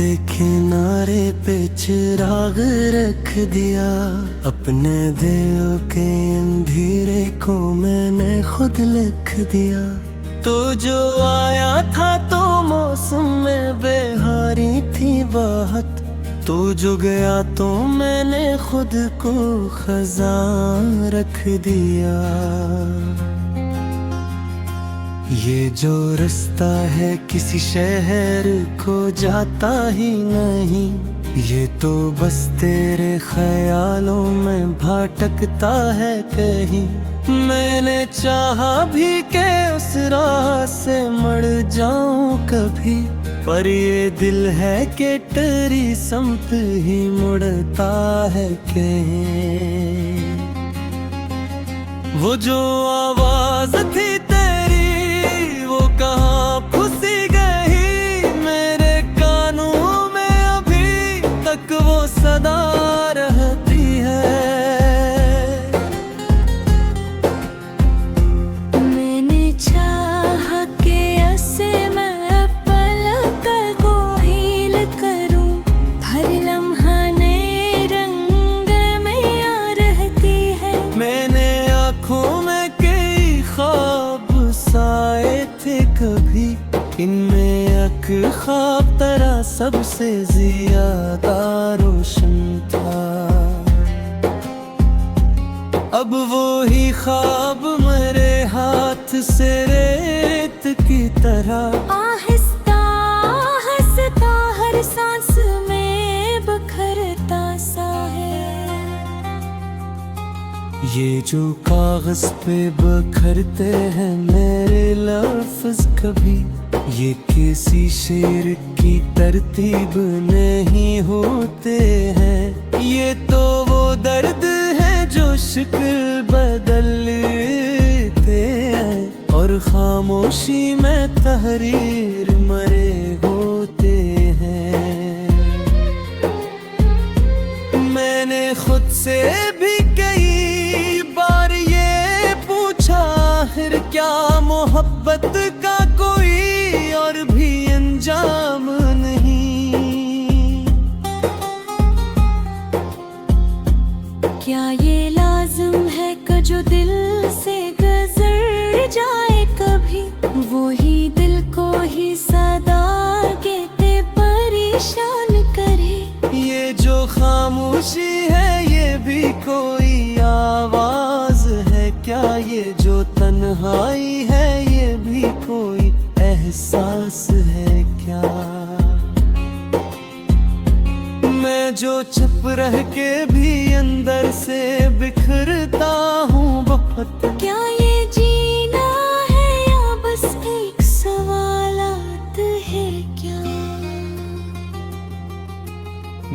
के किनारे पे चिराग रख दिया, अपने दिल के अंधेरे को मैंने खुद लिख दिया। तो जो आया था तो मौसम में बेहारी थी बाहत, तो जो गया तो मैंने खुद को खजां रख दिया। ये जो रास्ता है किसी शहर को जाता ही नहीं, ये तो बस तेरे ख्यालों में भटकता है कहीं। मैंने चाहा भी कि उस राह से मुड़ जाऊं कभी, पर ये दिल है कि तेरी समत ही मुड़ता है कहीं। वो जो आवाज थी तेरी वो कहाँ फंसी गई, मेरे कानों में अभी तक वो सदा रहती है। मैंने चाहा कि ऐसे मैं पलक को हील करूं, हर लम्हा नए रंग में आ रहती है। मैंने आँखों में कई ख्वाब साए थे कभी, इनमें एक ख्वाब तेरा सबसे ज्यादा रोशन था। अब वो ही ख्वाब मेरे हाथ से रेत की तरह आहिस्ता आहिस्ता हर सांस में बखरता सा है। ये जो कागज पे बखरते हैं मेरे लफ्ज कभी, ये किसी शेर की तरतीब नहीं होते हैं। ये तो वो दर्द है जो शक्ल बदलते हैं, और खामोशी में तहरीर मरे होते हैं। मैंने खुद से भी कई बार ये पूछा, आखिर क्या मोहब्बत का कोई और भी अंजाम नहीं। क्या ये लाजिम है कि जो दिल से गुजर जाए कभी, वो ही दिल को ही सदा कहते परेशान करे। ये जो खामोशी है ये भी कोई आवाज है क्या, ये जो तन्हाई है ये भी कोई एहसास है क्या। मैं जो चुप रह के भी अंदर से बिखरता हूँ बहुत, क्या ये जीना है या बस एक सवालात है क्या।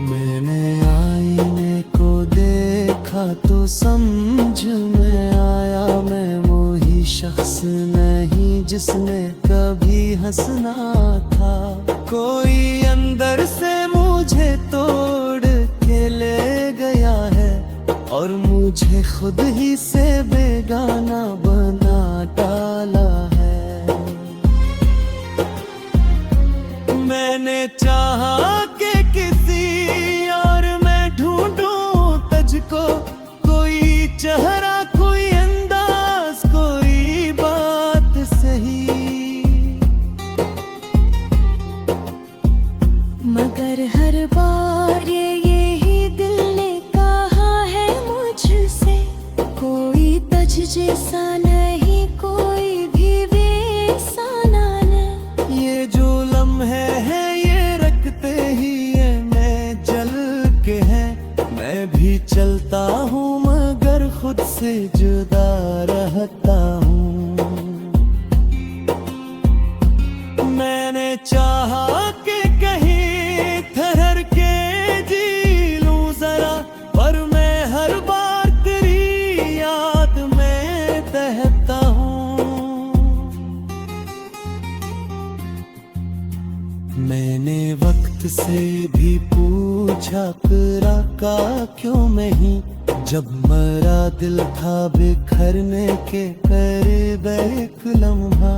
मैंने आईने को देखा तो समझ में आया, मैं वही शख्स नहीं जिसने कभी हंसना था। कोई अंदर से मुझे तोड़ के ले गया है, और मुझे खुद ही से बेगाना बना डाला है। मैंने चाहा कि किसी और मैं ढूंढूं तुझको, कोई चेहरा कोई अंदाज कोई बात सही, मगर हर बार यही दिल ने कहा है मुझसे, कोई तुझ जैसा नहीं कोई भी वैसा ना। ये जो लम्हे हैं ये रखते ही है मैं जल के है। मैं भी चलता हूँ मगर खुद से जुदा रहता हूँ। मैंने चाहा कि कहीं ठहर के जी लूं जरा, पर मैं हर बार तेरी याद में तहता हूँ। मैंने वक्त से भी पूछा फिरा का क्यों नहीं, जब मरा दिल था बिखरने के करीब एक लम्हा।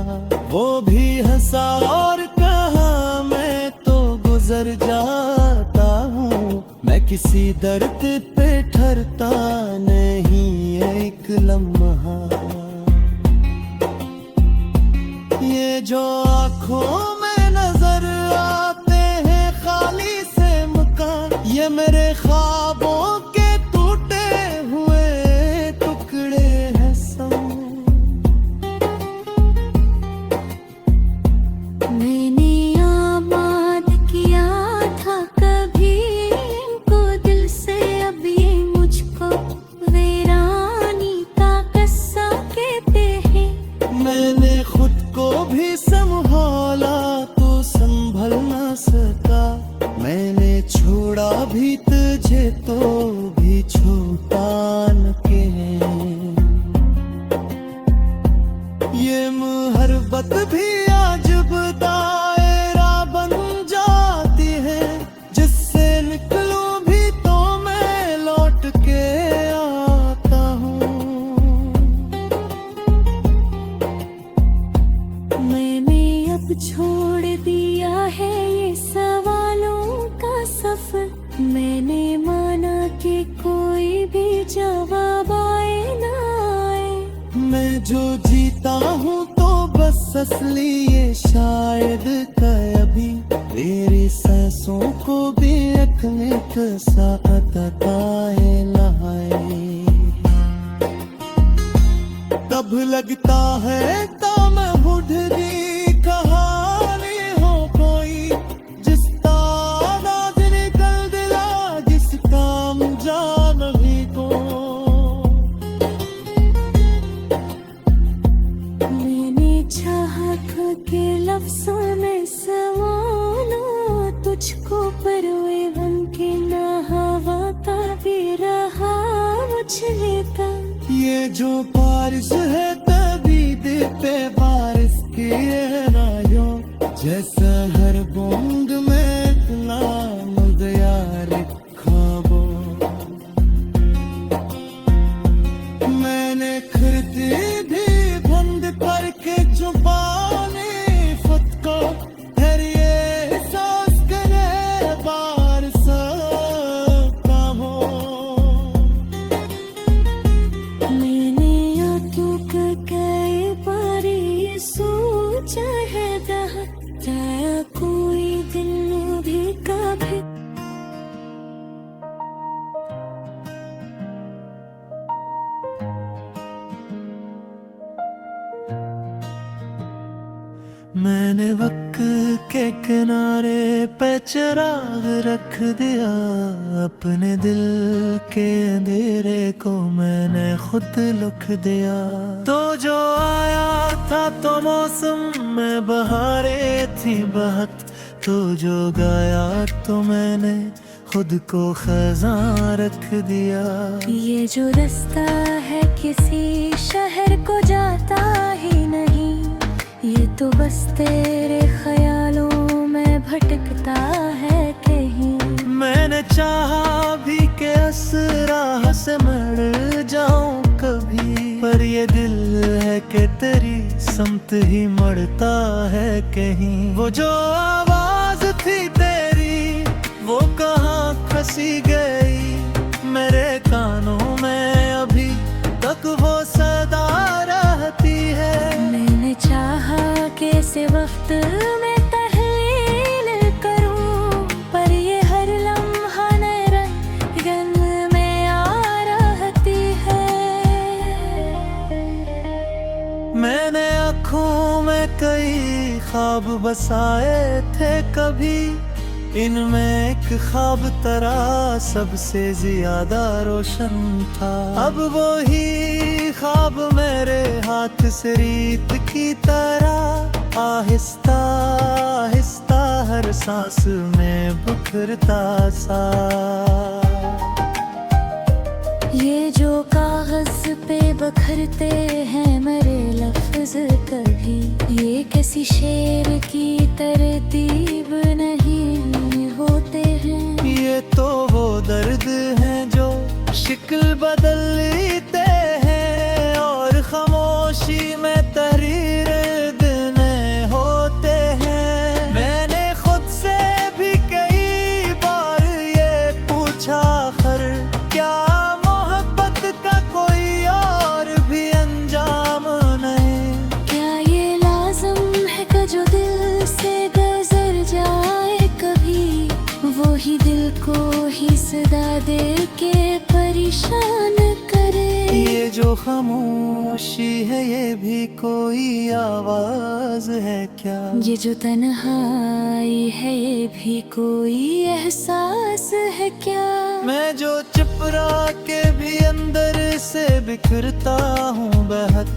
वो भी हंसा और कहा मैं तो गुजर गुजर जाता हूँ। मैं किसी दर्द पे ठहरता नहीं एक लम्हा। ये जो आँखों में नजर आते हैं खाली से मकान, ये मेरे ख्वाबों के टूटे हुए टुकड़े हैं सब। मैंने आबाद किया था कभी इनको दिल से, अब ये मुझको वीरानी का किस्सा कहते हैं। मैंने खुद को भी संभाला तो संभल ना सका। मैंने छोड़ा भी तुझे तो भी छूटा न के। ये मुहब्बत भी अजब दायरा बन जाती है, जिससे निकलूं भी तो मैं लौट के आता हूँ। मैंने अब छोड़ दिया है ये सवालों का सफर। मैंने माना कि कोई भी जवाब आए ना आए। मैं जो जीता हूँ तो बस असली ये शायद कभी मेरी सांसों को भी एक मिनट साथ आए लहाए। तब लगता है तो मैं बुढ़ी कहानी हो कोई, जिस तादाद निकल दिया जिस काम जान भी को। मैंने चाहा था कि लफ्ज़ों में सवालों तुझको, पर वे बन के ना हवा का भी रहा मुझ लेता। ये जो बारिश है तभी दिल पे बारिश की रायों, जैसा हर बूंद में इतना मुदयार ख्वाबों। मैंने खिड़की भी बंद करके छुपाने खुद को, फिर ये एहसास करे बार सकता हूँ। मैंने आंखों का कई बार ये सोचा है जाया कोई दिल भी कभी। मैंने वक्त के किनारे पे चिराग रख दिया, अपने दिल के अंधेरे को मैंने खुद लुक दिया। तो जो आया था तो मौसम में बहारें थी बहुत, तो जो गाया तो मैंने खुद को खजां रख दिया। ये जो रास्ता है किसी शहर को जाता ही नहीं, ये तो बस तेरे ख्यालों में भटकता है कहीं। मैंने चाहा भी कि इस राह से मर जाऊं कभी, पर ये दिल है कि तेरी समत ही मरता है कहीं। वो जो आवाज थी तेरी वो कहाँ फंसी गई, मेरे कानों में अभी तक वो सदा रहती है। मैंने चाहा कि इस वक्त में तहलील करूं, पर ये हर लम्हा नए रंग में आ रहती है। मैंने आँखों में कई ख्वाब बसाए थे कभी, इनमें एक ख्वाब तेरा सबसे ज्यादा रोशन था। अब वही ख्वाब मेरे हाथ से रीत की तरह आहिस्ता आहिस्ता हर सांस में बिखरता सा। ये जो कागज पे बखरते हैं मेरे लफ्ज कभी, ये किसी शेर की तरतीब नहीं होते हैं। ये तो वो दर्द है जो शिक्ल बदल लेते हैं, और खामोशी में तहरीर देने होते हैं। मैंने खुद से भी कई को ही सदा दे के परेशान करे। ये जो खामोशी है ये भी कोई आवाज है क्या? ये जो तन्हाई है ये भी कोई एहसास है क्या? मैं जो चुप रह के भी अंदर से बिखरता हूँ बेहद,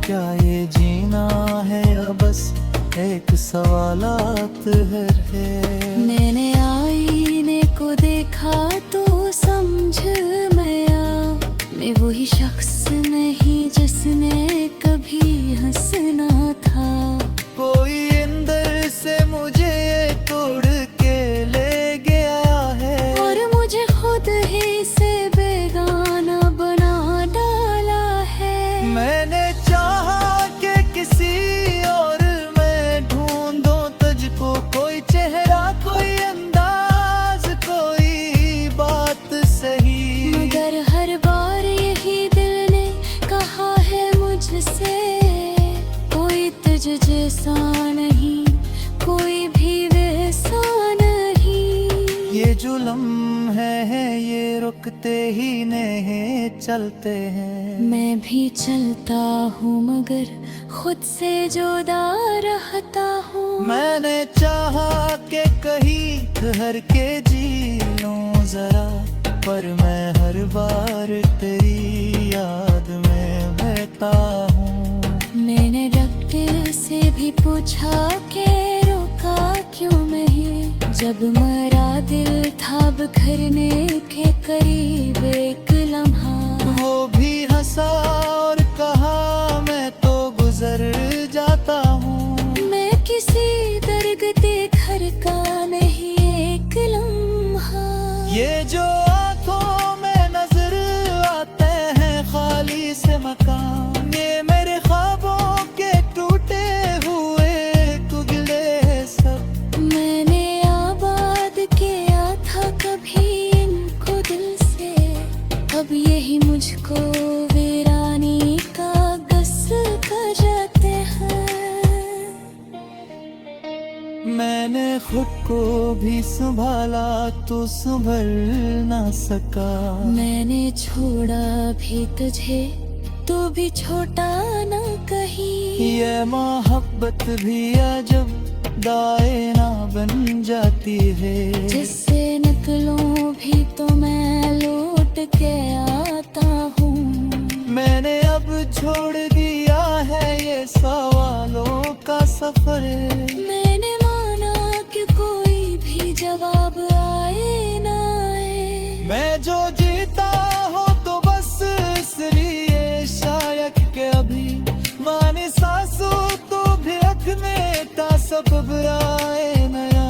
क्या ये जीना है या बस एक सवालात है? मैंने आईने को देखा तो समझ मैं वही शख्स नहीं जिसने कभी हंसना था। कोई अंदर से मुझे तोड़ के ले गया है और मुझे खुद ही से बेगाना बना डाला है। मैंने चाहा कि किसी और मैं ढूंढूं तुझको, कोई चेहरा कोई अंदाज कोई बात सही, मगर हर बार यही दिल ने कहा है मुझसे, कोई तुझ जैसा नहीं कोई भी वैसा नहीं। ये जो लम्हे हैं ये रुकते ही नहीं चलते हैं। मैं भी चलता हूँ मगर खुद से जुदा रहता हूँ। मैंने चाहा कि कहीं ठहर के जी लूं जरा, पर मैं हर बार तेरी याद में बहता हूँ। मैंने डॉक्टर से भी पूछा कि रोका क्यों नहीं, जब मरा दिल था बिखरने के करीब एक लम्हा। वो भी हंसा और कहा मैं तो गुजर जाता हूँ। मैं किसी दर्द देखर का नहीं एक लम्हा। ये जो आंखों में नजर आते हैं खाली से मकान, ये मेरे ख्वाबों के टूटे हुए टुकड़े सब। मैंने आबाद किया था कभी इनको दिल से, अब यही मुझको वीरानी का गस कर जाते हैं। मैंने खुद को भी संभाला तो संभल ना सका। मैंने छोड़ा भी तुझे तो भी छोटा ना कहीं। ये मोहब्बत भी अजब दाए ना बन जाती है, जिससे निकलूं भी तो मैं लौट के आता हूँ। मैंने अब छोड़ दिया है ये सवालों का सफर। मैंने माना कि कोई भी जवाब आए ना आए, मैं जो जीता हूँ तो बस इसलिए शायद के अभी माने सांसों तो भी रखने का सबब आए नया।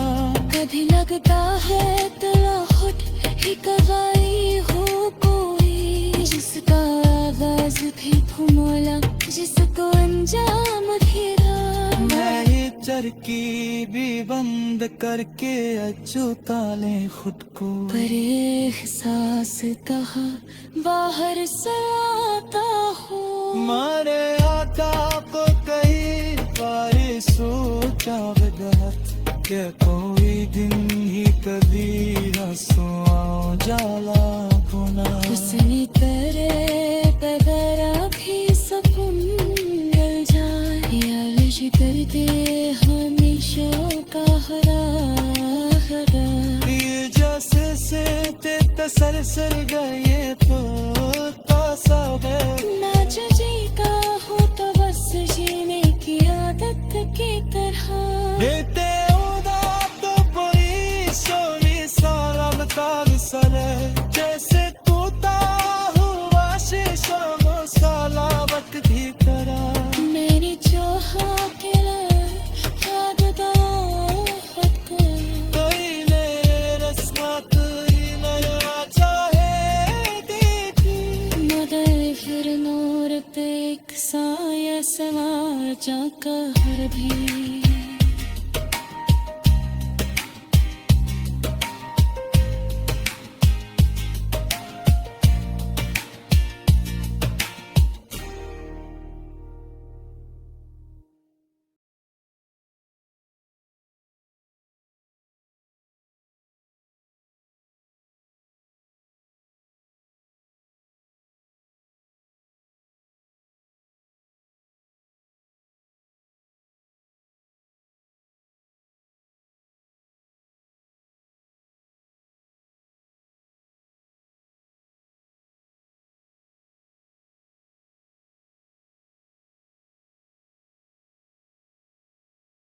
कभी लगता है तला खुद ही गवाई हो कोई, जिसका आगाज भी फुमोला जिसको अंजाम घेरा। मैं ये चरखी भी बंद करके अछूता ले खुद को, पर एहसास कहा बाहर से आता हूँ। मारे आका को कई बार सोचा बगैर कि कोई दिन ही कभी रसुआ जाला गुना। उसने तेरे बगैर भी सपन गल जाए, या लिश कर दे हमेशा का हरा हरा। ये जैसे से ते तसलसल गए तो तासा है। मैं जो जीता हूँ तो बस जीने की आदत की तरह। देते उदा तो बड़ी सोनी सालम काल सले, जैसे तूता हुआ शीशों में सलावत भी करा। मेरी चाहा के लिए याद खुद को, कोई ले रस्मा कोई नया चाहे देखी, मगर फिर नूर पे एक साया समा जा कहर भी।